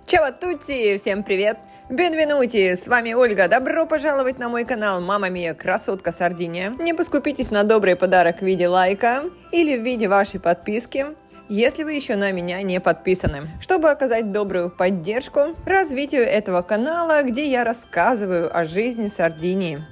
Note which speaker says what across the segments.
Speaker 1: Чао а тутти! Всем привет! Бенвенути! С вами Ольга. Добро пожаловать на мой канал Мама Мия Красотка Сардиния. Не поскупитесь на добрый подарок в виде лайка или в виде вашей подписки, если вы еще на меня не подписаны, чтобы оказать добрую поддержку развитию этого канала, где я рассказываю о жизни Сардинии.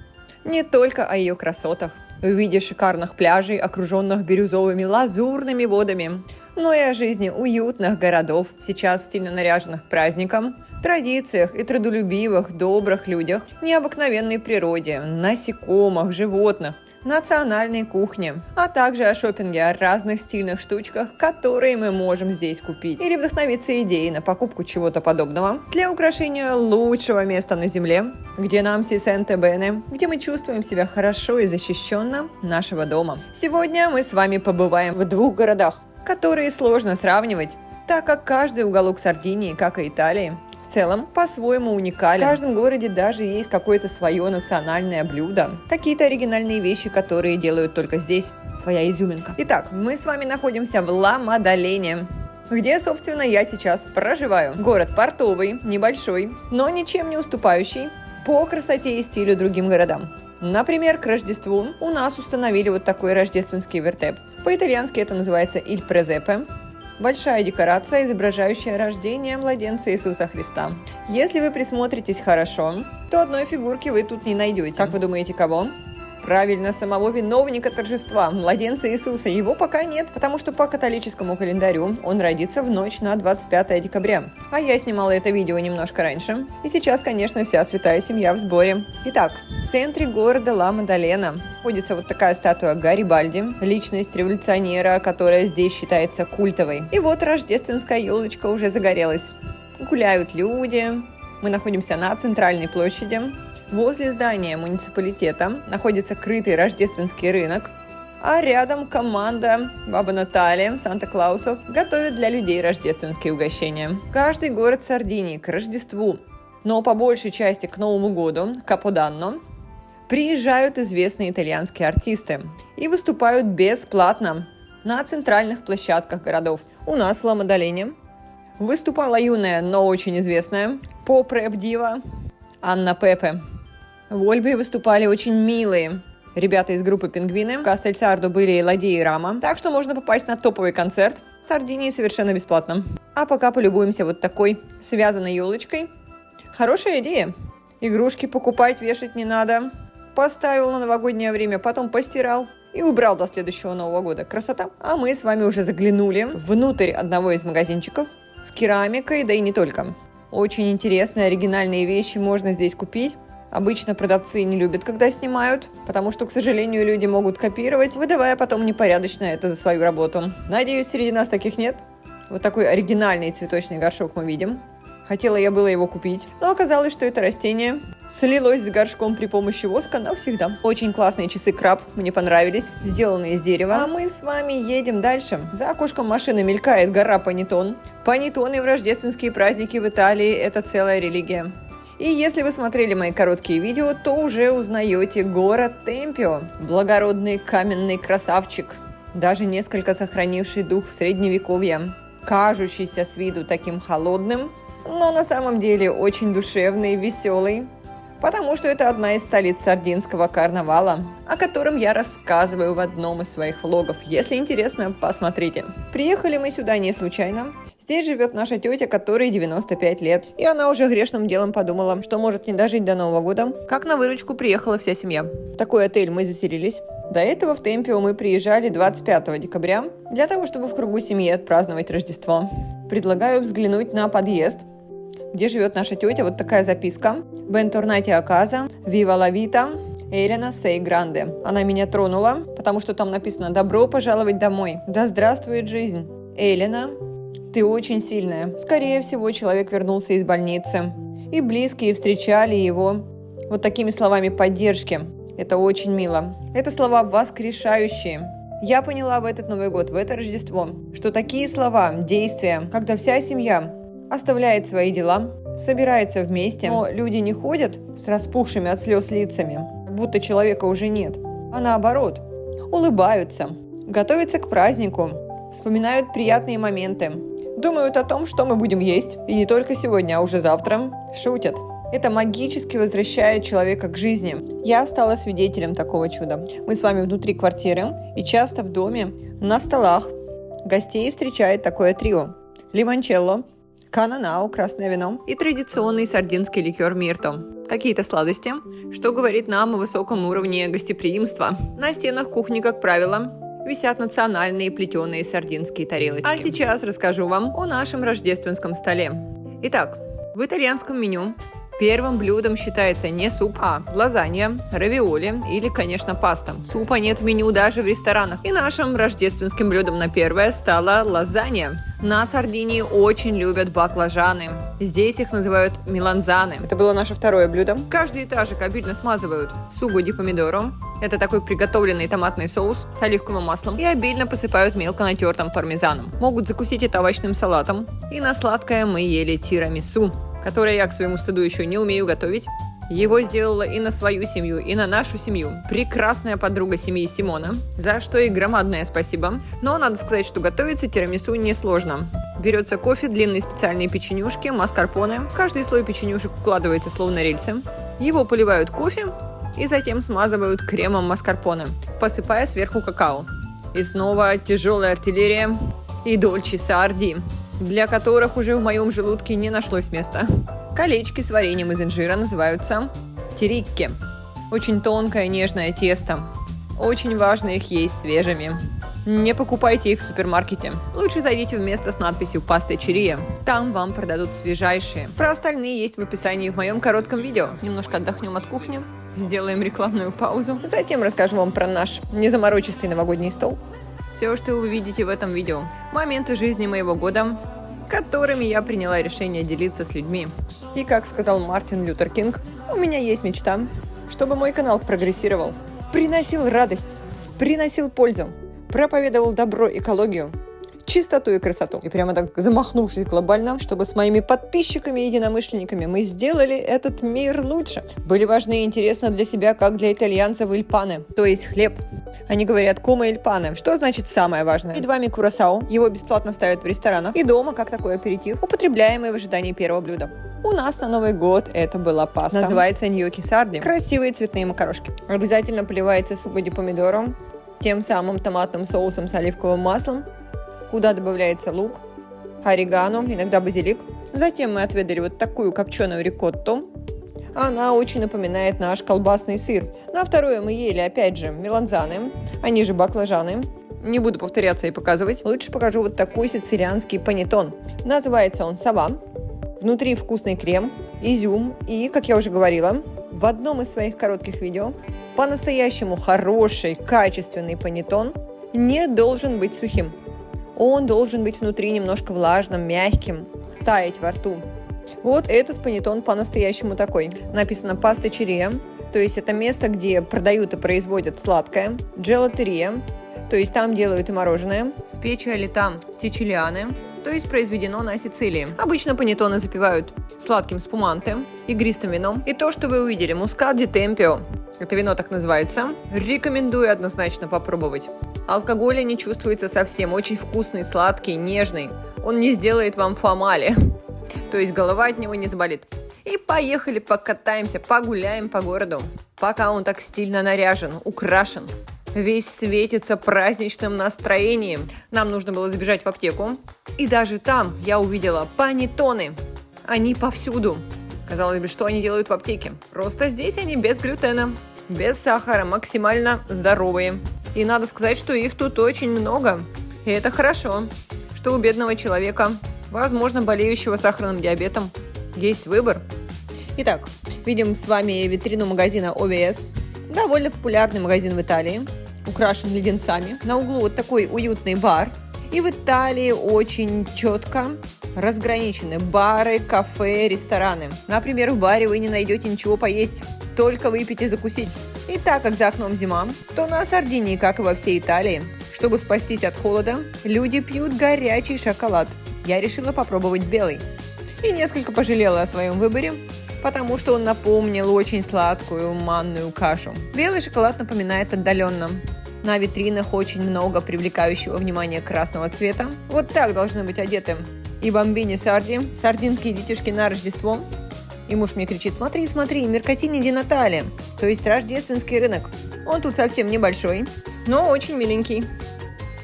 Speaker 1: Не только о ее красотах, в виде шикарных пляжей, окруженных бирюзовыми лазурными водами, но и о жизни уютных городов, сейчас стильно наряженных к праздникам, традициях и трудолюбивых, добрых людях, необыкновенной природе, насекомых, животных, национальной кухне, а также о шопинге, о разных стильных штучках, которые мы можем здесь купить, или вдохновиться идеей на покупку чего-то подобного для украшения лучшего места на земле, где нам си сенте бене, где мы чувствуем себя хорошо и защищенно нашего дома. Сегодня мы с вами побываем в двух городах, которые сложно сравнивать, так как каждый уголок Сардинии, как и Италии, в целом по-своему уникален. В каждом городе даже есть какое-то свое национальное блюдо, какие-то оригинальные вещи, которые делают только здесь, своя изюминка. Итак, мы с вами находимся в Ла-Маддалене, где, собственно, я сейчас проживаю. Город портовый, небольшой, но ничем не уступающий по красоте и стилю другим городам. Например, к Рождеству у нас установили вот такой рождественский вертеп. По-итальянски это называется «Il Presepe». Большая декорация, изображающая рождение младенца Иисуса Христа. Если вы присмотритесь хорошо, то одной фигурки вы тут не найдете. Как вы думаете, кого? Правильно, самого виновника торжества, младенца Иисуса. Его пока нет, потому что по католическому календарю он родится в ночь на 25 декабря. А я снимала это видео немножко раньше. И сейчас, конечно, вся святая семья в сборе. Итак, в центре города Ла-Маддалена находится вот такая статуя Гарибальди, личность революционера, которая здесь считается культовой. И вот рождественская елочка уже загорелась. Гуляют люди. Мы находимся на центральной площади. Возле здания муниципалитета находится крытый рождественский рынок, а рядом команда Баба Наталья, Санта-Клаусов, готовит для людей рождественские угощения. Каждый город Сардинии к Рождеству, но по большей части к Новому году, Каподанно, приезжают известные итальянские артисты и выступают бесплатно на центральных площадках городов. У нас в Ла-Маддалене выступала юная, но очень известная поп-рэп-дива Анна Пепе. В Ольбе выступали очень милые ребята из группы «Пингвины». В Кастельцардо были Лади и Рама. Так что можно попасть на топовый концерт в Сардинии совершенно бесплатно. А пока полюбуемся вот такой связанной елочкой. Хорошая идея. Игрушки покупать, вешать не надо. Поставил на новогоднее время, потом постирал и убрал до следующего Нового года. Красота. А мы с вами уже заглянули внутрь одного из магазинчиков с керамикой, да и не только. Очень интересные, оригинальные вещи можно здесь купить. Обычно продавцы не любят, когда снимают, потому что, к сожалению, люди могут копировать, выдавая потом непорядочно это за свою работу. Надеюсь, среди нас таких нет. Вот такой оригинальный цветочный горшок мы видим. Хотела я было его купить, но оказалось, что это растение слилось с горшком при помощи воска навсегда. Очень классные часы краб, мне понравились, сделанные из дерева. А мы с вами едем дальше. За окошком машины мелькает гора Панеттон. Панеттоны в рождественские праздники в Италии – это целая религия. И если вы смотрели мои короткие видео, то уже узнаете город Темпио. Благородный каменный красавчик, даже несколько сохранивший дух средневековья, кажущийся с виду таким холодным, но на самом деле очень душевный, веселый, потому что это одна из столиц сардинского карнавала, о котором я рассказываю в одном из своих влогов. Если интересно, посмотрите. Приехали мы сюда не случайно. Здесь живет наша тетя, которой 95 лет. И она уже грешным делом подумала, что может не дожить до Нового года, как на выручку приехала вся семья. В такой отель мы заселились. До этого в Темпио мы приезжали 25 декабря для того, чтобы в кругу семьи отпраздновать Рождество. Предлагаю взглянуть на подъезд, где живет наша тетя. Вот такая записка. «Bentornati a casa, viva la vita, Элена сей гранде». Она меня тронула, потому что там написано «Добро пожаловать домой». Да здравствует жизнь. Элена, ты очень сильная. Скорее всего, человек вернулся из больницы. И близкие встречали его вот такими словами поддержки. Это очень мило. Это слова воскрешающие. Я поняла в этот Новый год, в это Рождество, что такие слова, действия, когда вся семья оставляет свои дела, собирается вместе, но люди не ходят с распухшими от слез лицами, как будто человека уже нет, а наоборот, улыбаются, готовятся к празднику, вспоминают приятные моменты, думают о том, что мы будем есть. И не только сегодня, а уже завтра. Шутят. Это магически возвращает человека к жизни. Я стала свидетелем такого чуда. Мы с вами внутри квартиры, и часто в доме на столах гостей встречает такое трио. Лимончелло, кананау, красное вино и традиционный сардинский ликер Мирто. Какие-то сладости, что говорит нам о высоком уровне гостеприимства. На стенах кухни, как правило, висят национальные плетеные сардинские тарелочки. А сейчас расскажу вам о нашем рождественском столе. Итак, в итальянском меню первым блюдом считается не суп, а лазанья, равиоли или, конечно, паста. Супа нет в меню даже в ресторанах. И нашим рождественским блюдом на первое стала лазанья. На Сардинии очень любят баклажаны. Здесь их называют меланзаны. Это было наше второе блюдо. Каждый этажик обильно смазывают суго ди помидоро. Это такой приготовленный томатный соус с оливковым маслом. И обильно посыпают мелко натертым пармезаном. Могут закусить это овощным салатом. И на сладкое мы ели тирамису, которое я к своему стыду еще не умею готовить. Его сделала и на свою семью, и на нашу семью прекрасная подруга семьи Симона, за что ей громадное спасибо. Но надо сказать, что готовится тирамису несложно. Берется кофе, длинные специальные печенюшки, маскарпоне. Каждый слой печенюшек укладывается словно рельсы. Его поливают кофе и затем смазывают кремом маскарпоне, посыпая сверху какао. И снова тяжелая артиллерия и дольче сарди, для которых уже в моем желудке не нашлось места. Колечки с вареньем из инжира называются тирикки. Очень тонкое нежное тесто. Очень важно их есть свежими. Не покупайте их в супермаркете. Лучше зайдите в место с надписью «Пастечерия». Там вам продадут свежайшие. Про остальные есть в описании в моем коротком видео. Немножко отдохнем от кухни, сделаем рекламную паузу. Затем расскажу вам про наш незаморочистый новогодний стол. Все, что вы видите в этом видео, моменты жизни моего года, которыми я приняла решение делиться с людьми. И как сказал Мартин Лютер Кинг, у меня есть мечта, чтобы мой канал прогрессировал, приносил радость, приносил пользу, проповедовал добро, экологию, чистоту и красоту. И прямо так замахнувшись глобально, чтобы с моими подписчиками и единомышленниками мы сделали этот мир лучше. Были важны и интересны для себя, как для итальянцев, иль пане, то есть хлеб. Они говорят кома иль пане, что значит самое важное. Перед вами курасау, его бесплатно ставят в ресторанах. И дома, как такой аперитив, употребляемый в ожидании первого блюда. У нас на Новый год это была паста. Называется ньокки сарди. Красивые цветные макарошки. Обязательно поливается суго ди помидоро, тем самым томатным соусом с оливковым маслом, куда добавляется лук, орегано, иногда базилик. Затем мы отведали вот такую копченую рикотту. Она очень напоминает наш колбасный сыр. На второе мы ели, опять же, меланзаны, они же баклажаны. Не буду повторяться и показывать. Лучше покажу вот такой сицилианский панеттон. Называется он сава. Внутри вкусный крем, изюм и, как я уже говорила, в одном из своих коротких видео, по-настоящему хороший, качественный панеттон не должен быть сухим. Он должен быть внутри немножко влажным, мягким, таять во рту. Вот этот панеттон по-настоящему такой. Написано «Пастечерия», то есть это место, где продают и производят сладкое. «Джелатерия», то есть там делают и мороженое. «Спечиалитà сицилиане», то есть произведено на Сицилии. Обычно панеттоны запивают сладким спуманте, игристым вином. И то, что вы увидели, мускат ди темпио, это вино так называется, рекомендую однозначно попробовать. Алкоголя не чувствуется совсем, очень вкусный, сладкий, нежный. Он не сделает вам фамали, то есть голова от него не заболит. И поехали покатаемся, погуляем по городу, пока он так стильно наряжен, украшен. Весь светится праздничным настроением. Нам нужно было забежать в аптеку. И даже там я увидела панеттоны. Они повсюду. Казалось бы, что они делают в аптеке? Просто здесь они без глютена, без сахара, максимально здоровые. И надо сказать, что их тут очень много. И это хорошо, что у бедного человека, возможно, болеющего сахарным диабетом, есть выбор. Итак, видим с вами витрину магазина OVS. Довольно популярный магазин в Италии. Украшен леденцами. На углу вот такой уютный бар. И в Италии очень четко разграничены бары, кафе, рестораны. Например, в баре вы не найдете ничего поесть, только выпить и закусить. И так как за окном зима, то на Сардинии, как и во всей Италии, чтобы спастись от холода, люди пьют горячий шоколад. Я решила попробовать белый. И несколько пожалела о своем выборе, потому что он напомнил очень сладкую манную кашу. Белый шоколад напоминает отдаленно. На витринах очень много привлекающего внимания красного цвета. Вот так должны быть одеты и бомбини сарди, сардинские детишки на Рождество. И муж мне кричит: смотри, смотри, Меркатини ди Натале, то есть рождественский рынок. Он тут совсем небольшой, но очень миленький.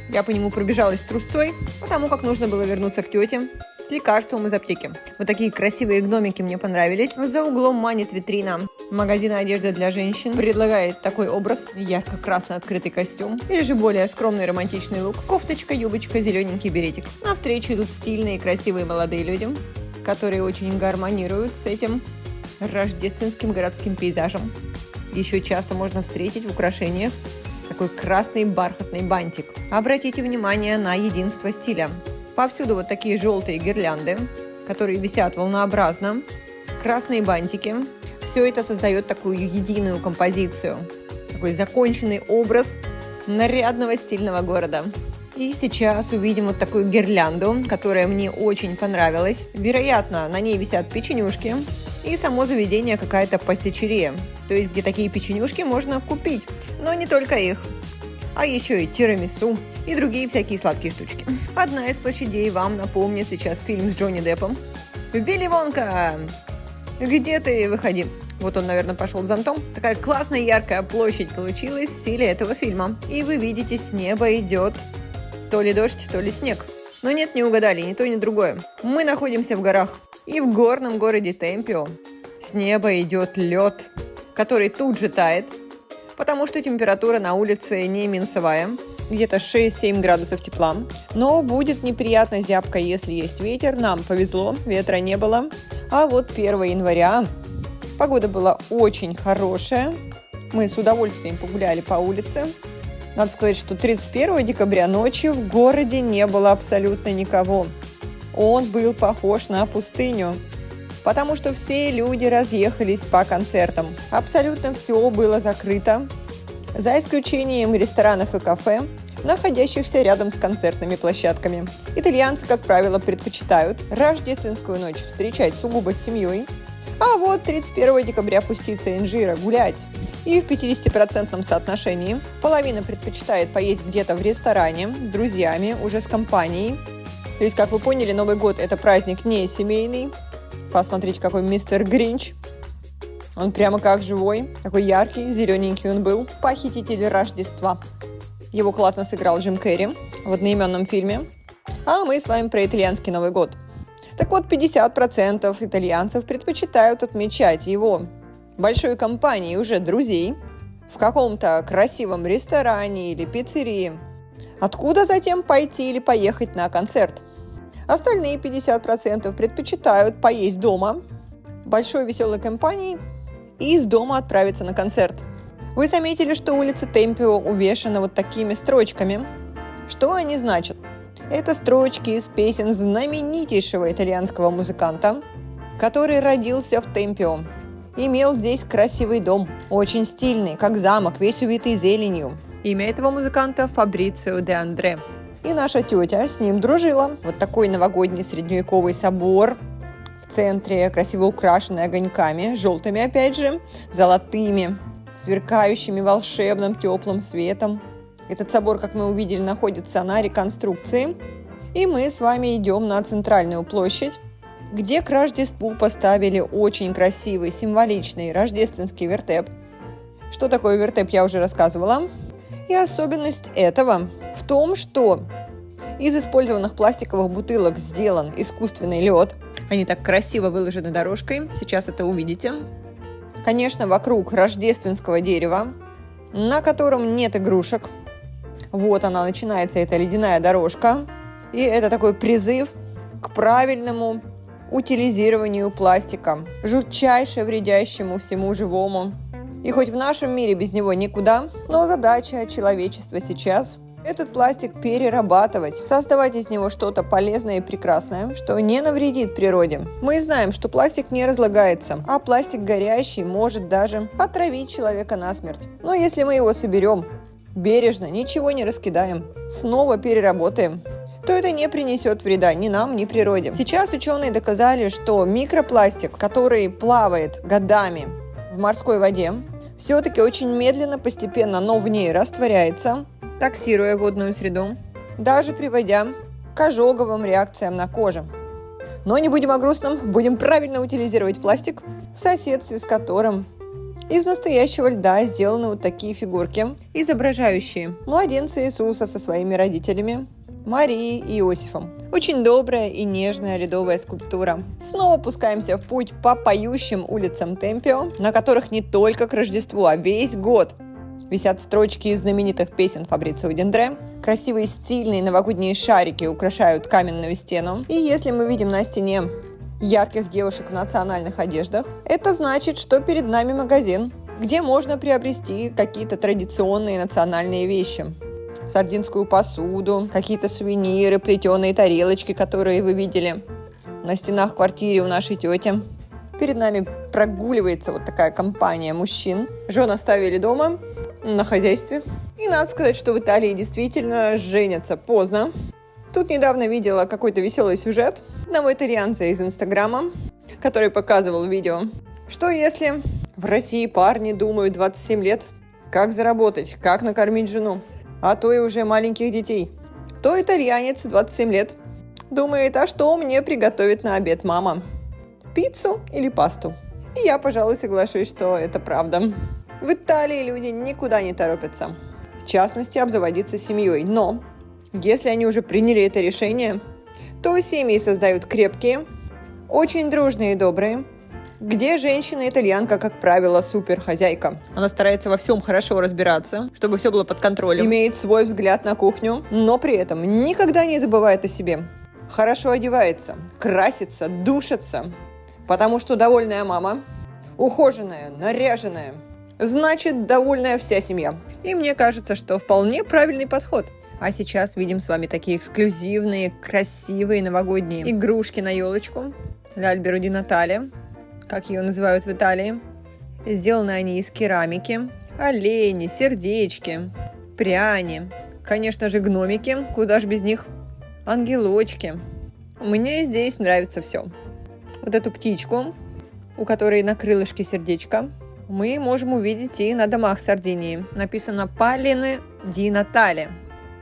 Speaker 1: Я по нему пробежалась трусцой, потому как нужно было вернуться к тете с лекарством из аптеки. Вот такие красивые гномики мне понравились. За углом манит витрина магазина одежды для женщин. Предлагает такой образ: ярко-красный открытый костюм, или же более скромный романтичный лук. Кофточка, юбочка, зелененький беретик. Навстречу идут стильные красивые молодые люди, которые очень гармонируют с этим рождественским городским пейзажем. Еще часто можно встретить в украшениях такой красный бархатный бантик. Обратите внимание на единство стиля. Повсюду вот такие желтые гирлянды, которые висят волнообразно, красные бантики. Все это создает такую единую композицию, такой законченный образ нарядного стильного города. И сейчас увидим вот такую гирлянду, которая мне очень понравилась. Вероятно, на ней висят печенюшки и само заведение какая-то пастичерия, то есть где такие печенюшки можно купить, но не только их, а еще и тирамису и другие всякие сладкие штучки. Одна из площадей вам напомнит сейчас фильм с Джонни Деппом. «Вилли Вонка! Где ты? Выходи!» Вот он, наверное, пошел зонтом. Такая классная яркая площадь получилась в стиле этого фильма. И вы видите, с неба идет то ли дождь, то ли снег. Но нет, не угадали, ни то, ни другое. Мы находимся в горах. И в горном городе Темпио с неба идет лед, который тут же тает, потому что температура на улице не минусовая, где-то 6-7 градусов тепла. Но будет неприятно зябко, если есть ветер. Нам повезло, ветра не было. А вот 1 января погода была очень хорошая. Мы с удовольствием погуляли по улице. Надо сказать, что 31 декабря ночью в городе не было абсолютно никого. Он был похож на пустыню, потому что все люди разъехались по концертам. Абсолютно все было закрыто, за исключением ресторанов и кафе, находящихся рядом с концертными площадками. Итальянцы, как правило, предпочитают рождественскую ночь встречать сугубо с семьей, а вот 31 декабря пуститься инжира гулять. И в 50% соотношении половина предпочитает поесть где-то в ресторане с друзьями, уже с компанией. То есть, как вы поняли, Новый год – это праздник не семейный. Посмотрите, какой мистер Гринч. Он прямо как живой, такой яркий, зелененький он был. Похититель Рождества. Его классно сыграл Джим Керри в одноименном фильме. А мы с вами про итальянский Новый год. Так вот, 50% итальянцев предпочитают отмечать его большой компанией уже друзей в каком-то красивом ресторане или пиццерии, откуда затем пойти или поехать на концерт. Остальные 50% предпочитают поесть дома, большой веселой компанией, и из дома отправиться на концерт. Вы заметили, что улица Темпио увешана вот такими строчками? Что они значат? Это строчки из песен знаменитейшего итальянского музыканта, который родился в Темпио. Имел здесь красивый дом, очень стильный, как замок, весь увитый зеленью. Имя этого музыканта Фабрицио де Андре. И наша тетя с ним дружила. Вот такой новогодний средневековый собор в центре, красиво украшенный огоньками, желтыми опять же, золотыми, сверкающими волшебным теплым светом. Этот собор, как мы увидели, находится на реконструкции. И мы с вами идем на центральную площадь, где к Рождеству поставили очень красивый, символичный рождественский вертеп. Что такое вертеп, я уже рассказывала. И особенность этого в том, что из использованных пластиковых бутылок сделан искусственный лед. Они так красиво выложены дорожкой, сейчас это увидите. Конечно, вокруг рождественского дерева, на котором нет игрушек. Вот она начинается, эта ледяная дорожка. И это такой призыв к правильному утилизированию пластика, жутчайше вредящему всему живому. И хоть в нашем мире без него никуда, но задача человечества сейчас – этот пластик перерабатывать, создавать из него что-то полезное и прекрасное, что не навредит природе. Мы знаем, что пластик не разлагается, а пластик горящий может даже отравить человека насмерть. Но если мы его соберем бережно, ничего не раскидаем, снова переработаем, то это не принесет вреда ни нам, ни природе. Сейчас ученые доказали, что микропластик, который плавает годами в морской воде, все-таки очень медленно, постепенно, но в ней растворяется, токсируя водную среду, даже приводя к ожоговым реакциям на коже. Но не будем о грустном, будем правильно утилизировать пластик, в соседстве с которым из настоящего льда сделаны вот такие фигурки, изображающие младенца Иисуса со своими родителями, Марией и Иосифом. Очень добрая и нежная ледовая скульптура. Снова пускаемся в путь по поющим улицам Темпио, на которых не только к Рождеству, а весь год висят строчки из знаменитых песен Фабрицио Дендре. Красивые стильные новогодние шарики украшают каменную стену. И если мы видим на стене ярких девушек в национальных одеждах, это значит, что перед нами магазин, где можно приобрести какие-то традиционные национальные вещи. Сардинскую посуду, какие-то сувениры, плетеные тарелочки, которые вы видели на стенах квартиры у нашей тети. Перед нами прогуливается вот такая компания мужчин. Жен оставили дома на хозяйстве. И надо сказать, что в Италии действительно женятся поздно. Тут недавно видела какой-то веселый сюжет одного итальянца из Инстаграма, который показывал видео, что если в России парни думают 27 лет, как заработать, как накормить жену, а то и уже маленьких детей, то итальянец 27 лет думает, а что мне приготовит на обед мама? Пиццу или пасту? И я, пожалуй, соглашусь, что это правда. В Италии люди никуда не торопятся, в частности, обзаводиться семьей. Но если они уже приняли это решение, то семьи создают крепкие, очень дружные и добрые, где женщина-итальянка, как правило, суперхозяйка. Она старается во всем хорошо разбираться, чтобы все было под контролем. Имеет свой взгляд на кухню, но при этом никогда не забывает о себе. Хорошо одевается, красится, душится, потому что довольная мама, ухоженная, наряженная, значит, довольная вся семья. И мне кажется, что вполне правильный подход. А сейчас видим с вами такие эксклюзивные, красивые новогодние игрушки на елочку. L'Albero di Natale, как ее называют в Италии. Сделаны они из керамики. Олени, сердечки, пряни. Конечно же, гномики. Куда ж без них? Ангелочки. Мне здесь нравится все. Вот эту птичку, у которой на крылышке сердечко, мы можем увидеть и на домах Сардинии. Написано «Palline di Natale».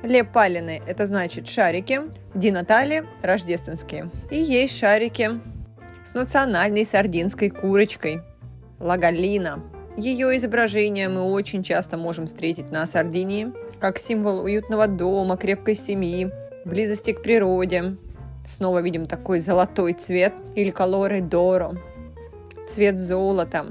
Speaker 1: «Le palline» – это значит шарики, «di Natale» – рождественские. И есть шарики с национальной сардинской курочкой – «La Gallina». Ее изображение мы очень часто можем встретить на Сардинии, как символ уютного дома, крепкой семьи, близости к природе. Снова видим такой золотой цвет, или «colore d'oro» – цвет золота,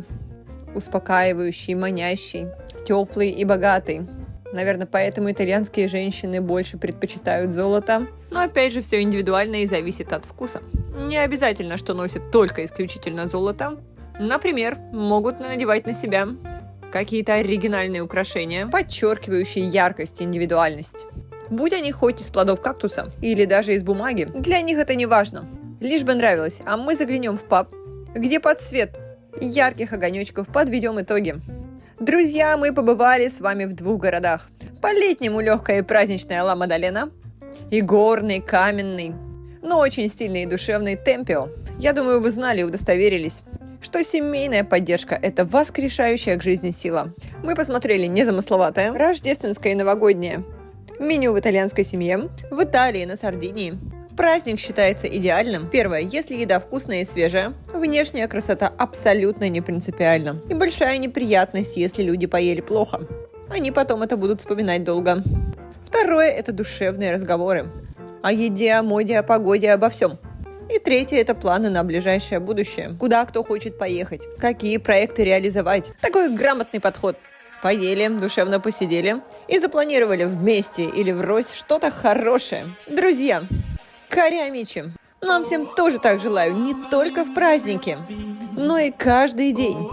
Speaker 1: успокаивающий, манящий, теплый и богатый. Наверное, поэтому итальянские женщины больше предпочитают золото. Но опять же, все индивидуально и зависит от вкуса. Не обязательно, что носят только исключительно золото. Например, могут надевать на себя какие-то оригинальные украшения, подчеркивающие яркость и индивидуальность. Будь они хоть из плодов кактуса или даже из бумаги, для них это не важно. Лишь бы нравилось, а мы заглянем в паб, где под свет ярких огонечков подведем итоги. Друзья, мы побывали с вами в 2 городах. По-летнему легкая и праздничная Ла Мадалена и горный, каменный, но очень стильный и душевный Темпио. Я думаю, вы знали и удостоверились, что семейная поддержка – это воскрешающая к жизни сила. Мы посмотрели незамысловатое, рождественское и новогоднее меню в итальянской семье, в Италии, на Сардинии. Праздник считается идеальным. Первое, если еда вкусная и свежая. Внешняя красота абсолютно не принципиальна. И большая неприятность, если люди поели плохо. Они потом это будут вспоминать долго. Второе, это душевные разговоры. О еде, о моде, о погоде, обо всем. И третье, это планы на ближайшее будущее. Куда кто хочет поехать, какие проекты реализовать. Такой грамотный подход. Поели, душевно посидели и запланировали вместе или врозь что-то хорошее. Друзья, кари амичи! Нам всем тоже так желаю, не только в праздники, но и каждый день.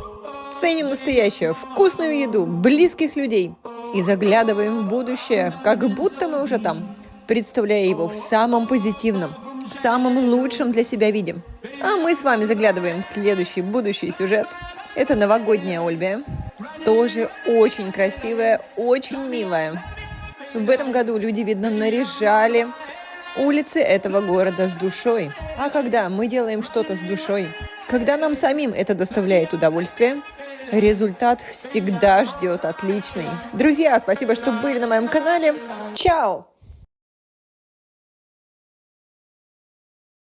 Speaker 1: Ценим настоящее, вкусную еду, близких людей и заглядываем в будущее, как будто мы уже там, представляя его в самом позитивном, в самом лучшем для себя виде. А мы с вами заглядываем в следующий будущий сюжет. Это новогодняя Ольбия, тоже очень красивая, очень милая. В этом году люди, видно, наряжали улицы этого города с душой. А когда мы делаем что-то с душой, когда нам самим это доставляет удовольствие, результат всегда ждет отличный. Друзья, спасибо, что были на моем канале. Чао!